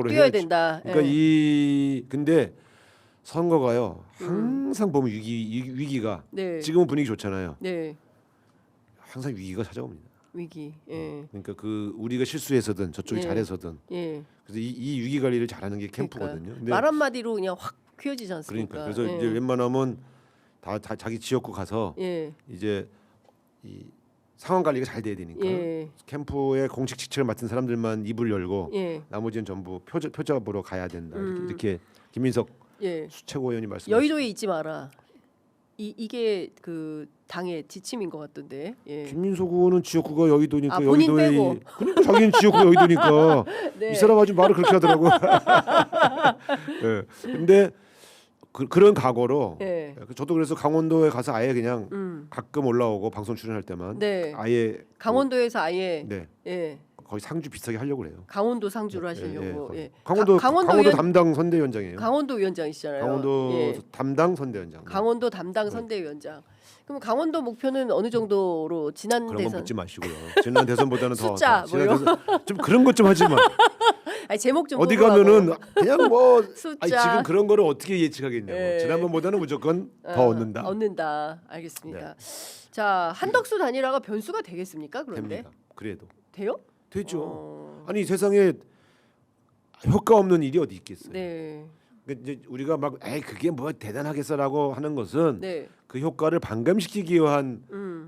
뛰어야 된다. 그러니까 예. 이 근데 선거가요 항상 보면 위기가 네. 지금은 분위기 좋잖아요. 네. 항상 위기가 찾아옵니다. 위기. 예. 그러니까 그 우리가 실수해서든 저쪽이 예. 잘해서든 예. 그래서 이 위기 관리를 잘하는 게 그러니까. 캠프거든요. 근데 말 한마디로 그냥 확 휘어지지 않습니까? 그러니까 그래서 예. 이제 웬만하면 다 자기 지역구 가서 예. 이제 이 상황 관리가 잘 돼야 되니까 예. 캠프의 공식 직책을 맡은 사람들만 입을 열고 예. 나머지는 전부 표자 보러 가야 된다. 이렇게 김민석 예. 최고위원이 말씀. 여의도에 있지 마라. 이게 그 당의 지침인 것 같던데. 예. 김민석 의원은 지역구가 여의도니까 아, 본인 여의도에 빼고. 그러니까 자기는 지역구가 여의도니까 네. 이 사람 아주 말을 그렇게 하더라고. 예. 근데 그런 각오로 예. 저도 그래서 강원도에 가서 아예 그냥 가끔 올라오고 방송 출연할 때만 네. 아예 강원도에서 아예 네 예. 거의 상주 비슷하게 하려고 그래요. 강원도 상주를 하시려고. 예. 강원도 강원도 담당 선대위원장이에요. 강원도 위원장이시잖아요. 강원도 예. 담당 선대위원장. 강원도 담당 네. 선대위원장. 그럼 강원도 목표는 어느 정도로 지난 그런 건 대선? 묻지 마시고요. 지난 대선보다는 숫자 지난 뭐요? 대선 좀 그런 것 좀 하지만 아니, 제목 좀 어디 뽑으라고. 가면은 그냥 뭐 숫자. 아니, 지금 그런 거를 어떻게 예측하겠냐고. 예. 지난번보다는 무조건 더 얻는다. 얻는다. 알겠습니다. 자, 한덕수 단일화가 변수가 되겠습니까? 그런데 됩니다. 그래도 돼요? 되죠. 아니 세상에 효과 없는 일이 어디 있겠어요. 네. 그러니까 이제 우리가 막 에이 그게 뭐 대단하겠어라고 하는 것은 네. 그 효과를 반감시키기 위한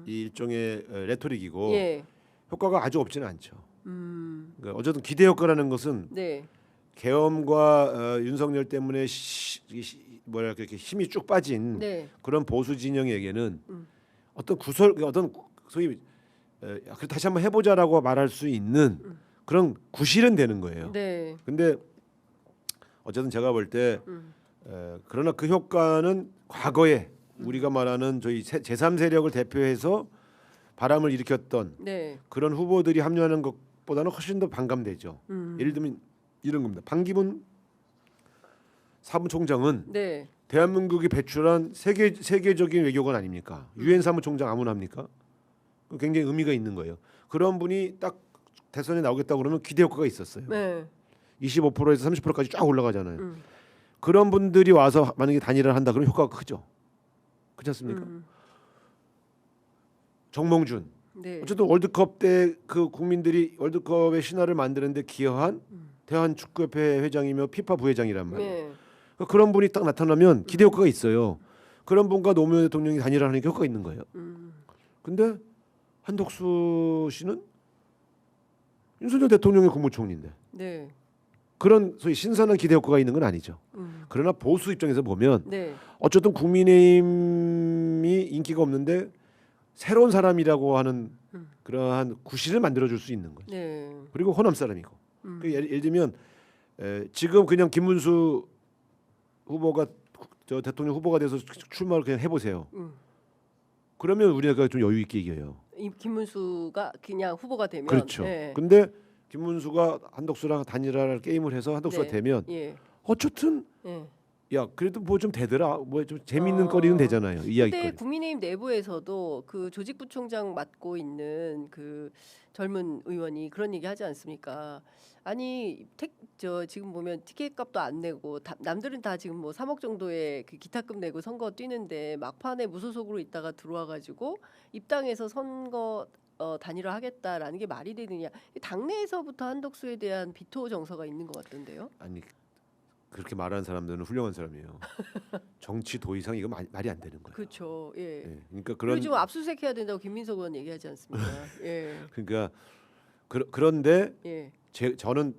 이 일종의 레토릭이고 예. 효과가 아주 없지는 않죠. 그러니까 어쨌든 기대 효과라는 것은 네. 계엄과 윤석열 때문에 뭐랄까 이렇게 힘이 쭉 빠진 네. 그런 보수 진영에게는 어떤 소위 다시 한번 해보자라고 말할 수 있는 그런 구실은 되는 거예요. 네. 근데 어쨌든 제가 볼 때 그러나 그 효과는 과거에 우리가 말하는 저희 제3 세력을 대표해서 바람을 일으켰던 네. 그런 후보들이 합류하는 것보다는 훨씬 더 반감되죠. 예를 들면 이런 겁니다. 반기문 사무총장은 네. 대한민국이 배출한 세계적인 외교관 아닙니까? 유엔 사무총장 아무나 합니까? 굉장히 의미가 있는 거예요. 그런 분이 딱 대선에 나오겠다고 그러면 기대 효과가 있었어요. 네. 25%에서 30%까지 쫙 올라가잖아요. 그런 분들이 와서 만약에 단일화를 한다 그러면 효과가 크죠. 그렇지 않습니까? 정몽준. 네. 어쨌든 월드컵 때 그 국민들이 월드컵의 신화를 만드는데 기여한 대한축구협회 회장이며 피파 부회장이란 말이에요. 네. 그러니까 그런 분이 딱 나타나면 기대 효과가 있어요. 그런 분과 노무현 대통령이 단일화하는 게 효과가 있는 거예요. 근데 한덕수 씨는 윤석열 대통령의 국무총리인데 네. 그런 소위 신선한 기대 효과가 있는 건 아니죠. 그러나 보수 입장에서 보면 네. 어쨌든 국민의힘이 인기가 없는데 새로운 사람이라고 하는 그러한 구실을 만들어줄 수 있는 거죠. 네. 그리고 호남 사람이고. 그 예를 들면 지금 그냥 김문수 후보가 저 대통령 후보가 돼서 출마를 그냥 해보세요. 그러면 우리가 좀 여유 있게 이겨요. 이 김문수가 그냥 후보가 되면 그렇죠. 네. 근데 김문수가 한덕수랑 단일화를 게임을 해서 한덕수가 네. 되면 예. 어쨌든 예. 야 그래도 뭐 좀 되더라. 뭐 좀 재밌는 거리는 되잖아요. 근데 이야기거리. 국민의힘 내부에서도 그 조직부총장 맡고 있는 그 젊은 의원이 그런 얘기 하지 않습니까? 아니 저 지금 보면 티켓값도 안 내고 남들은 다 지금 뭐 3억 정도의 그 기타금 내고 선거 뛰는데 막판에 무소속으로 있다가 들어와 가지고 입당해서 선거 단일화 하겠다라는 게 말이 되느냐? 당내에서부터 한덕수에 대한 비토 정서가 있는 것 같던데요. 아니 그렇게 말하는 사람들은 훌륭한 사람이에요. 정치 도의상 이거 말이 안 되는 거예요. 그렇죠. 예. 예, 그러니까 그리고 그런 지금 압수수색해야 된다고 김민석 의원 얘기하지 않습니까? 예. 그러니까 그런데 예. 저는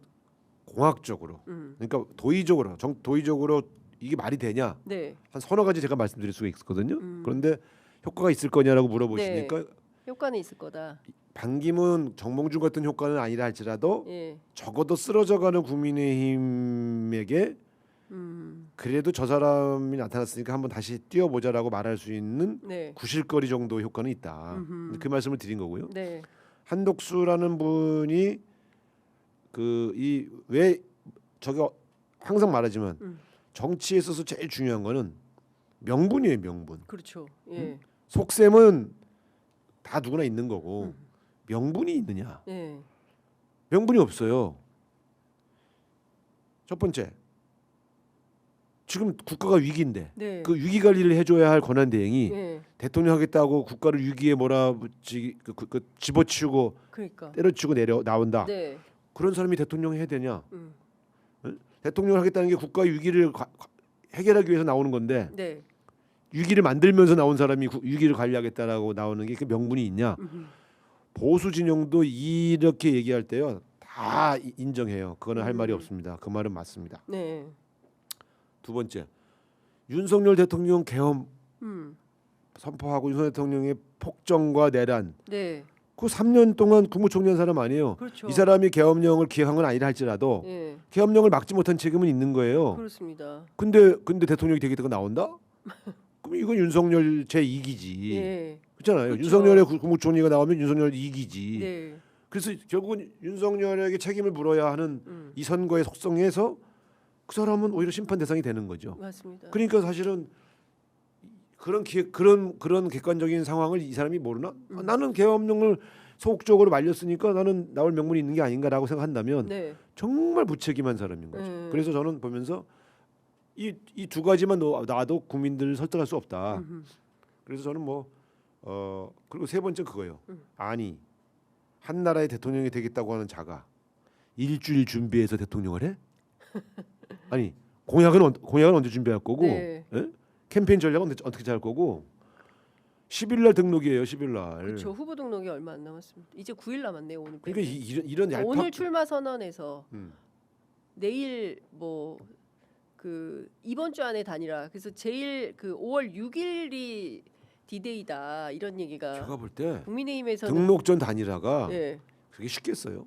공학적으로 그러니까 도의적으로 이게 말이 되냐 네. 한 서너 가지 제가 말씀드릴 수가 있거든요. 그런데 효과가 있을 거냐라고 물어보시니까 효과는 있을 거다. 반기문 정몽준 같은 효과는 아니라 할지라도 예. 적어도 쓰러져가는 국민의힘에게 그래도 저 사람이 나타났으니까 한번 다시 뛰어보자라고 말할 수 있는 네. 구실거리 정도의 효과는 있다. 그 말씀을 드린 거고요. 네. 한덕수라는 분이 왜 저게 항상 말하지만 정치에 있어서 제일 중요한 거는 명분이에요. 명분. 그렇죠. 예. 속셈은 다 누구나 있는 거고 명분이 있느냐? 예. 명분이 없어요. 첫 번째, 지금 국가가 위기인데 네. 그 위기 관리를 해줘야 할 권한 대행이 네. 대통령 하겠다고 국가를 위기에 집어치우고 그러니까. 때려치고 내려 나온다. 네. 그런 사람이 대통령 해야 되냐? 응? 대통령을 하겠다는 게 국가 위기를 해결하기 위해서 나오는 건데 네. 위기를 만들면서 나온 사람이 위기를 관리하겠다라고 나오는 게 그 명분이 있냐? 보수 진영도 이렇게 얘기할 때요 다 인정해요. 그거는 할 말이 없습니다. 그 말은 맞습니다. 네. 두 번째, 윤석열 대통령 계엄 음. 선포하고 윤석열 대통령의 폭정과 내란 네. 그 3년 동안 국무총리 한 사람 아니에요. 그렇죠. 이 사람이 계엄령을 기획한 건 아니라 할지라도 예. 계엄령을 막지 못한 책임은 있는 거예요. 그렇습니다. 근데 대통령이 되겠다고 나온다? 그럼 이건 윤석열 제 2기지. 예. 그렇잖아요. 그렇죠. 윤석열의 국무총리가 나오면 윤석열 2기지. 네. 그래서 결국은 윤석열에게 책임을 물어야 하는 이 선거의 속성에서 그 사람은 오히려 심판 대상이 되는 거죠. 맞습니다. 그러니까 사실은 그런 객관적인 상황을 이 사람이 모르나? 나는 계엄령을 소극적으로 말렸으니까 나는 나올 명분이 있는 게 아닌가라고 생각한다면 네. 정말 무책임한 사람인 거죠. 그래서 저는 보면서 이 두 가지만 놔도 국민들을 설득할 수 없다. 그래서 저는 그리고 세 번째 그거예요. 아니 한 나라의 대통령이 되겠다고 하는 자가 일주일 준비해서 대통령을 해? 아니 공약은 언제 준비할 거고 네. 예? 캠페인 전략은 어떻게 짤 거고 10일 날 등록이에요. 10일 날. 그렇죠. 후보 등록이 얼마 안 남았습니다. 이제 9일 남았네요. 오늘. 그러니까 이런 얄팍 오늘 출마 선언에서 음. 내일 이번 주 안에 다니라. 그래서 제일 5월 6일이 디데이다 이런 얘기가 제가 볼 때 국민의힘에서는 등록 전 단일화가 예. 그게 쉽겠어요.